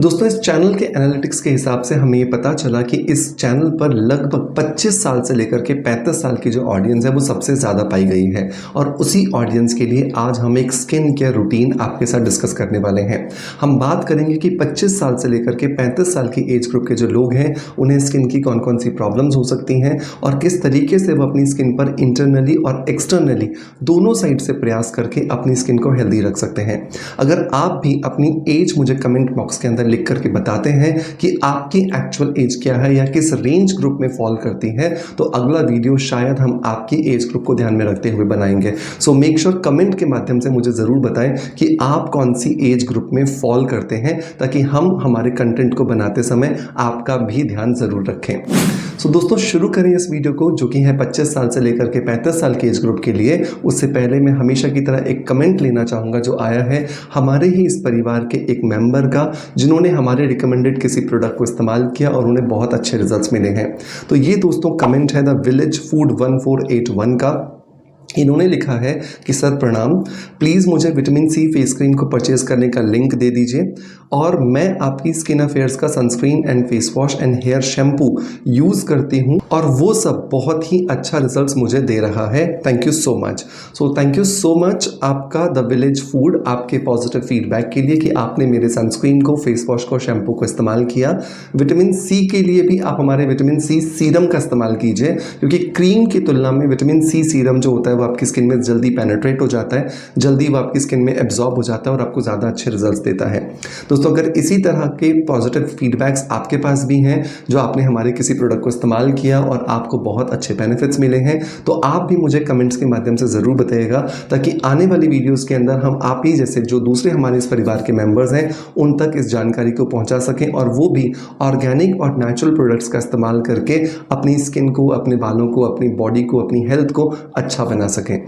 दोस्तों इस चैनल के एनालिटिक्स के हिसाब से हमें ये पता चला कि इस चैनल पर लगभग 25 साल से लेकर के 35 साल की जो ऑडियंस है वो सबसे ज़्यादा पाई गई है। और उसी ऑडियंस के लिए आज हम एक स्किन केयर रूटीन आपके साथ डिस्कस करने वाले हैं। हम बात करेंगे कि 25 साल से लेकर के 35 साल की एज ग्रुप के जो लोग हैं उन्हें स्किन की कौन कौन सी प्रॉब्लम्स हो सकती हैं और किस तरीके से वो अपनी स्किन पर इंटरनली और एक्सटर्नली दोनों साइड से प्रयास करके अपनी स्किन को हेल्दी रख सकते हैं। अगर आप भी अपनी एज मुझे कमेंट बॉक्स के अंदर लिख करके बताते हैं कि आपकी एक्चुअल एज क्या है या किस रेंज ग्रुप में फॉल करती है, तो अगला वीडियो शायद हम आपकी एज ग्रुप को ध्यान में रखते हुए बनाएंगे। सो मेक श्योर कमेंट के माध्यम से मुझे ज़रूर बताएं कि आप कौन सी एज ग्रुप में फॉल करते हैं, ताकि हम हमारे कंटेंट को बनाते समय आपका भी ध्यान ज़रूर रखें। सो दोस्तों शुरू करें इस वीडियो को, जो कि है 25 साल से लेकर के 35 साल के एज ग्रुप के लिए। उससे पहले मैं हमेशा की तरह एक कमेंट लेना चाहूँगा जो आया है हमारे ही इस परिवार के एक मेंबर का, जिन्होंने हमारे रिकमेंडेड किसी प्रोडक्ट को इस्तेमाल किया और उन्हें बहुत अच्छे रिजल्ट्स मिले हैं। तो ये दोस्तों कमेंट है द विलेज फूड 1481 का। इन्होंने लिखा है कि सर प्रणाम, प्लीज़ मुझे विटामिन सी फेस क्रीम को परचेज़ करने का लिंक दे दीजिए और मैं आपकी स्किन अफेयर्स का sunscreen and face wash and hair shampoo use करती हूँ और वो सब बहुत ही अच्छा रिजल्ट्स मुझे दे रहा है। Thank you so much. So thank you so much आपका द विलेज फूड, आपके पॉजिटिव फीडबैक के लिए कि आपने मेरे सनस्क्रीन को, फेस वॉश को, शैम्पू को इस्तेमाल किया। विटामिन सी के लिए भी आप हमारे विटामिन सी सीरम का इस्तेमाल कीजिए, क्योंकि क्रीम की तुलना में विटामिन सी सीरम जो होता है वो आपकी स्किन में जल्दी पेनिट्रेट हो जाता है, जल्दी वो आपकी स्किन में एब्जॉर्ब हो जाता है और आपको ज़्यादा अच्छे रिजल्ट्स देता है। दोस्तों अगर इसी तरह के पॉजिटिव फीडबैक्स आपके पास भी हैं, जो आपने हमारे किसी प्रोडक्ट को इस्तेमाल किया और आपको बहुत अच्छे बेनिफिट्स मिले हैं, तो आप भी मुझे कमेंट्स के माध्यम से ज़रूर बताइएगा, ताकि आने वाली वीडियोज़ के अंदर हम आप ही जैसे जो दूसरे हमारे इस परिवार के मेम्बर्स हैं उन तक इस जानकारी को पहुँचा सकें और वो भी ऑर्गेनिक और नेचुरल प्रोडक्ट्स का इस्तेमाल करके अपनी स्किन को, अपने बालों को, अपनी बॉडी को, अपनी हेल्थ को अच्छा बना सकें।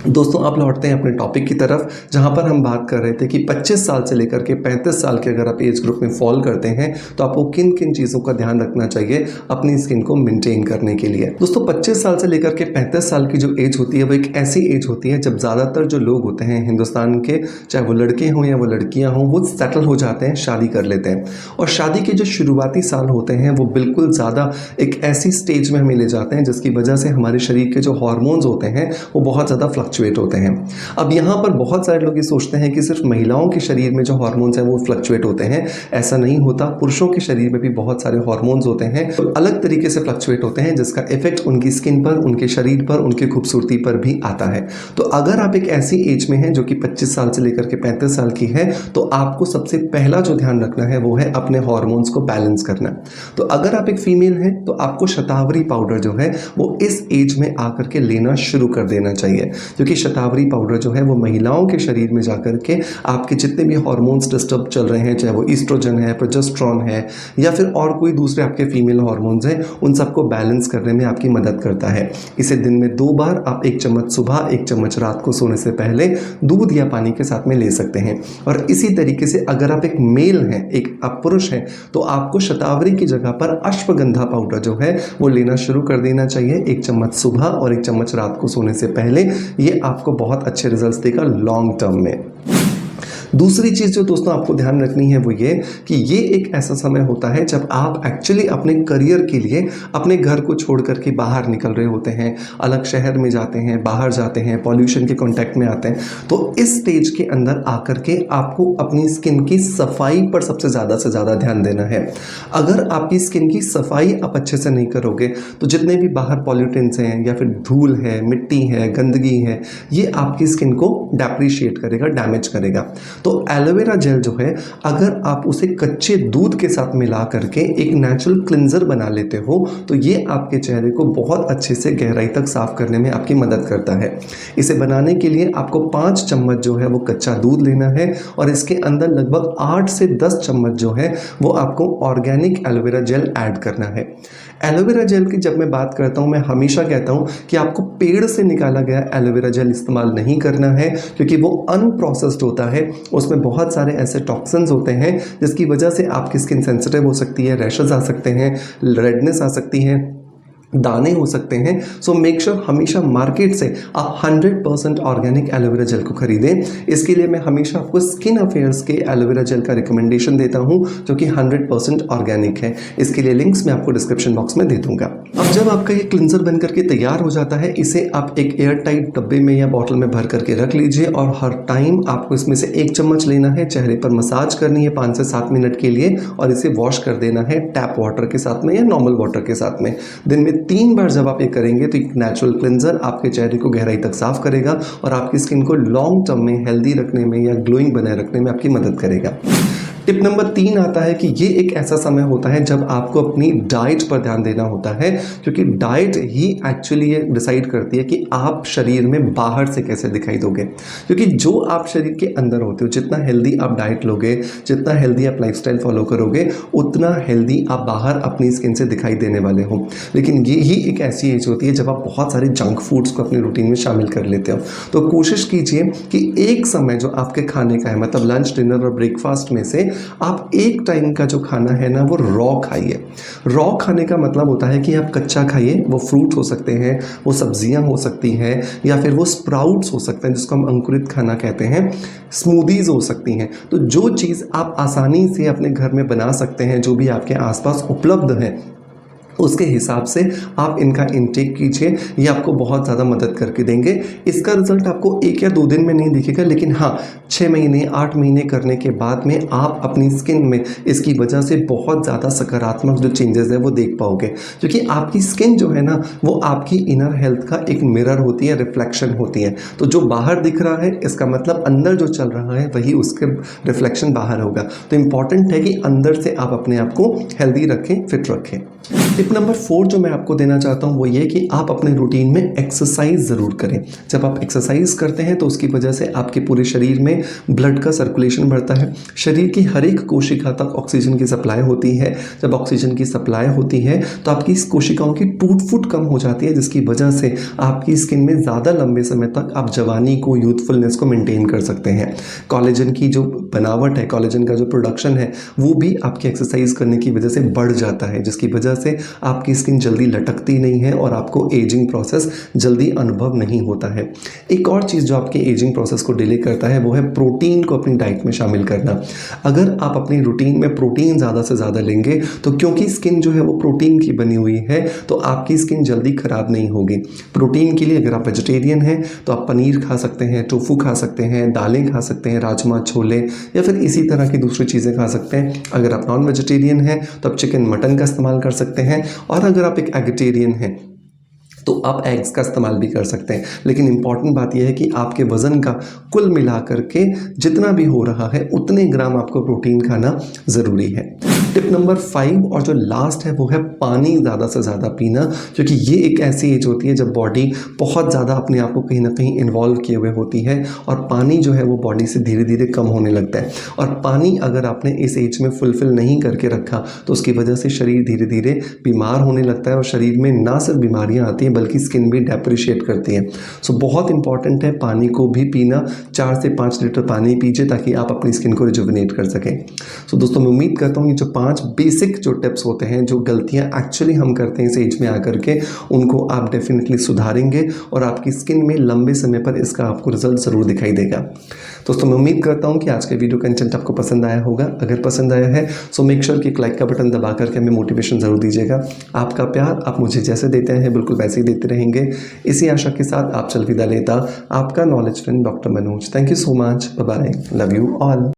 दोस्तों आप लौटते हैं अपने टॉपिक की तरफ, जहां पर हम बात कर रहे थे कि 25 साल से लेकर के 35 साल के अगर आप एज ग्रुप में फॉल करते हैं तो आपको किन किन चीज़ों का ध्यान रखना चाहिए अपनी स्किन को मेंटेन करने के लिए। दोस्तों 25 साल से लेकर के 35 साल की जो एज होती है वो एक ऐसी एज होती है जब ज़्यादातर जो लोग होते हैं हिंदुस्तान के, चाहे वो लड़के हों या वो लड़कियाँ हों, वो सेटल हो जाते हैं, शादी कर लेते हैं। और शादी के जो शुरुआती साल होते हैं वो बिल्कुल ज़्यादा एक ऐसी स्टेज में हमें ले जाते हैं जिसकी वजह से हमारे शरीर के जो हार्मोन्स होते हैं वो बहुत ज़्यादा फ्लक्चुएट होते हैं। अब यहाँ पर बहुत सारे लोग ये सोचते हैं कि सिर्फ महिलाओं के शरीर में जो हार्मोन्स हैं वो फ्लक्चुएट होते हैं। ऐसा नहीं होता, पुरुषों के शरीर में भी बहुत सारे हार्मोन्स होते हैं तो अलग तरीके से फ्लक्चुएट होते हैं, जिसका इफेक्ट उनकी स्किन पर, उनके शरीर पर, उनकी खूबसूरती पर भी आता है। तो अगर आप एक ऐसी एज में हैं जो कि 25 साल से लेकर के 35 साल की है, तो आपको सबसे पहला जो ध्यान रखना है वो है अपने हार्मोन्स को बैलेंस करना। तो अगर आप एक फीमेल हैं तो आपको शतावरी पाउडर जो है वो इस एज में आकर के लेना शुरू कर देना चाहिए, क्योंकि शतावरी पाउडर जो है वो महिलाओं के शरीर में जाकर के आपके जितने भी हार्मोन्स डिस्टर्ब चल रहे हैं, चाहे वो ईस्ट्रोजन है, प्रोजेस्टेरोन है या फिर और कोई दूसरे आपके फीमेल हार्मोन्स हैं, उन सबको बैलेंस करने में आपकी मदद करता है। इसे दिन में 2 बार आप 1 चम्मच सुबह, 1 चम्मच रात को सोने से पहले दूध या पानी के साथ में ले सकते हैं। और इसी तरीके से अगर आप एक मेल हैं, एक आप पुरुष हैं, तो आपको शतावरी की जगह पर अश्वगंधा पाउडर जो है वो लेना शुरू कर देना चाहिए, 1 चम्मच सुबह और 1 चम्मच रात को सोने से पहले। ये आपको बहुत अच्छे रिजल्ट्स देगा लॉन्ग टर्म में। दूसरी चीज़ जो दोस्तों आपको ध्यान रखनी है वो ये कि ये एक ऐसा समय होता है जब आप एक्चुअली अपने करियर के लिए अपने घर को छोड़ करके बाहर निकल रहे होते हैं, अलग शहर में जाते हैं, बाहर जाते हैं, पॉल्यूशन के कांटेक्ट में आते हैं। तो इस स्टेज के अंदर आकर के आपको अपनी स्किन की सफाई पर सबसे ज़्यादा से ज़्यादा ध्यान देना है। अगर आपकी स्किन की सफाई आप अच्छे से नहीं करोगे तो जितने भी बाहर पॉल्यूटेंट्स हैं या फिर धूल है, मिट्टी है, गंदगी है, ये आपकी स्किन को डेप्रिशिएट करेगा, डैमेज करेगा। तो एलोवेरा जेल जो है, अगर आप उसे कच्चे दूध के साथ मिला करके एक नेचुरल क्लिंजर बना लेते हो तो ये आपके चेहरे को बहुत अच्छे से गहराई तक साफ करने में आपकी मदद करता है। इसे बनाने के लिए आपको 5 चम्मच जो है वो कच्चा दूध लेना है और इसके अंदर लगभग 8 से 10 चम्मच जो है वो आपको ऑर्गेनिक एलोवेरा जेल ऐड करना है। एलोवेरा जेल की जब मैं बात करता हूँ, मैं हमेशा कहता हूँ कि आपको पेड़ से निकाला गया एलोवेरा जेल इस्तेमाल नहीं करना है, क्योंकि वो अनप्रोसेस्ड होता है। उसमें बहुत सारे ऐसे टॉक्सिन्स होते हैं जिसकी वजह से आपकी स्किन सेंसिटिव हो सकती है, रैशेस आ सकते हैं, रेडनेस आ सकती है। दाने हो सकते हैं। सो मेक श्योर हमेशा मार्केट से आप 100% ऑर्गेनिक एलोवेरा जेल को खरीदें। इसके लिए मैं हमेशा आपको स्किन अफेयर्स के एलोवेरा जेल का रिकमेंडेशन देता हूं जो कि 100% ऑर्गेनिक है। इसके लिए लिंक्स मैं आपको डिस्क्रिप्शन बॉक्स में दे दूंगा। अब जब आपका ये क्लिंजर बन करके तैयार हो जाता है, इसे आप एक एयर टाइट डब्बे में या बॉटल में भर करके रख लीजिए और हर टाइम आपको इसमें से 1 चम्मच लेना है, चेहरे पर मसाज करनी है 5 से 7 मिनट के लिए और इसे वॉश कर देना है टैप वाटर के साथ में या नॉर्मल वाटर के साथ में। दिन में 3 बार जब आप ये करेंगे तो एक नेचुरल क्लिंजर आपके चेहरे को गहराई तक साफ करेगा और आपकी स्किन को लॉन्ग टर्म में हेल्दी रखने में या ग्लोइंग बनाए रखने में आपकी मदद करेगा। टिप नंबर 3 आता है कि ये एक ऐसा समय होता है जब आपको अपनी डाइट पर ध्यान देना होता है, क्योंकि डाइट ही एक्चुअली ये डिसाइड करती है कि आप शरीर में बाहर से कैसे दिखाई दोगे। क्योंकि जो आप शरीर के अंदर होते हो, जितना हेल्दी आप डाइट लोगे, जितना हेल्दी आप लाइफस्टाइल फॉलो करोगे, उतना हेल्दी आप बाहर अपनी स्किन से दिखाई देने वाले हो। लेकिन ये ही एक ऐसी एज होती है जब आप बहुत सारे जंक फूड्स को अपनी रूटीन में शामिल कर लेते हो। तो कोशिश कीजिए कि एक समय जो आपके खाने का है, मतलब लंच, डिनर और ब्रेकफास्ट में से आप एक टाइम का जो खाना है ना वो रॉ खाइए। रॉ खाने का मतलब होता है कि आप कच्चा खाइए। वो फ्रूट हो सकते हैं, वो सब्जियां हो सकती हैं, या फिर वो स्प्राउट्स हो सकते हैं जिसको हम अंकुरित खाना कहते हैं, स्मूदीज हो सकती हैं। तो जो चीज़ आप आसानी से अपने घर में बना सकते हैं, जो भी आपके आसपास उपलब्ध है, उसके हिसाब से आप इनका इनटेक कीजिए। ये आपको बहुत ज़्यादा मदद करके देंगे। इसका रिजल्ट आपको 1 या 2 दिन में नहीं दिखेगा, लेकिन हाँ 6 महीने 8 महीने करने के बाद में आप अपनी स्किन में इसकी वजह से बहुत ज़्यादा सकारात्मक जो चेंजेस है वो देख पाओगे। क्योंकि आपकी स्किन जो है ना वो आपकी इनर हेल्थ का एक मिरर होती है, रिफ्लेक्शन होती है। तो जो बाहर दिख रहा है इसका मतलब अंदर जो चल रहा है वही उसके रिफ्लेक्शन बाहर होगा। तो इम्पॉर्टेंट है कि अंदर से आप अपने आप को हेल्दी रखें, फिट रखें। टिप नंबर 4 जो मैं आपको देना चाहता हूँ वो ये कि आप अपने रूटीन में एक्सरसाइज ज़रूर करें। जब आप एक्सरसाइज करते हैं तो उसकी वजह से आपके पूरे शरीर में ब्लड का सर्कुलेशन बढ़ता है। शरीर की हर एक कोशिका तक ऑक्सीजन की सप्लाई होती है। जब ऑक्सीजन की सप्लाई होती है तो आपकी इस कोशिकाओं की टूट फूट कम हो जाती है, जिसकी वजह से आपकी स्किन में ज़्यादा लंबे समय तक आप जवानी को, यूथफुलनेस को मेंटेन कर सकते हैं। कॉलेजन की जो बनावट है, कॉलेजन का जो प्रोडक्शन है, वो भी आपकी एक्सरसाइज करने की वजह से बढ़ जाता है, जिसकी वजह से आपकी स्किन जल्दी लटकती नहीं है और आपको एजिंग प्रोसेस जल्दी अनुभव नहीं होता है। एक और चीज़ जो आपके एजिंग प्रोसेस को डिले करता है वो है प्रोटीन को अपनी डाइट में शामिल करना। अगर आप अपनी रूटीन में प्रोटीन ज़्यादा से ज़्यादा लेंगे तो क्योंकि स्किन जो है वो प्रोटीन की बनी हुई है तो आपकी स्किन जल्दी खराब नहीं होगी। प्रोटीन के लिए अगर आप वेजिटेरियन हैं तो आप पनीर खा सकते हैं, टोफू खा सकते हैं, दालें खा सकते हैं, राजमा, छोले या फिर इसी तरह की दूसरी चीज़ें खा सकते हैं। अगर आप नॉन वेजिटेरियन हैं तो आप चिकन, मटन का इस्तेमाल कर सकते हैं। और अगर आप एक एगिटेरियन हैं तो आप एग्स का इस्तेमाल भी कर सकते हैं। लेकिन इंपॉर्टेंट बात यह है कि आपके वज़न का कुल मिलाकर के जितना भी हो रहा है उतने ग्राम आपको प्रोटीन खाना ज़रूरी है। टिप नंबर 5 और जो लास्ट है वो है पानी ज़्यादा से ज़्यादा पीना, क्योंकि ये एक ऐसी एज होती है जब बॉडी बहुत ज़्यादा अपने आप को कहीं ना कहीं इन्वॉल्व किए हुए होती है और पानी जो है वो बॉडी से धीरे धीरे कम होने लगता है। और पानी अगर आपने इस एज में फुलफिल नहीं करके रखा तो उसकी वजह से शरीर धीरे धीरे बीमार होने लगता है और शरीर में ना सिर्फ बीमारियाँ आती हैं बल्कि स्किन भी डेप्रिशिएट करती है। सो बहुत इंपॉर्टेंट है पानी को भी पीना। 4 से 5 लीटर पानी पीजिए ताकि आप अपनी स्किन को रिजुविनेट कर सकें। सो दोस्तों मैं उम्मीद करता हूँ ये जो 5 बेसिक जो टिप्स होते हैं, जो गलतियाँ एक्चुअली हम करते हैं इस एज में आकर के, उनको आप डेफिनेटली सुधारेंगे और आपकी स्किन में लंबे समय पर इसका आपको रिजल्ट ज़रूर दिखाई देगा। दोस्तों मैं उम्मीद करता हूँ कि आज का वीडियो कंटेंट आपको पसंद आया होगा। अगर पसंद आया है सो मेक श्योर कि एक लाइक का बटन दबा करके हमें मोटिवेशन ज़रूर दीजिएगा। आपका प्यार आप मुझे जैसे देते हैं बिल्कुल वैसे ही देते रहेंगे। इसी आशा के साथ आप चल विदा लेता आपका knowledge friend doctor Manoj. Thank you so much. Bye bye. Love you all.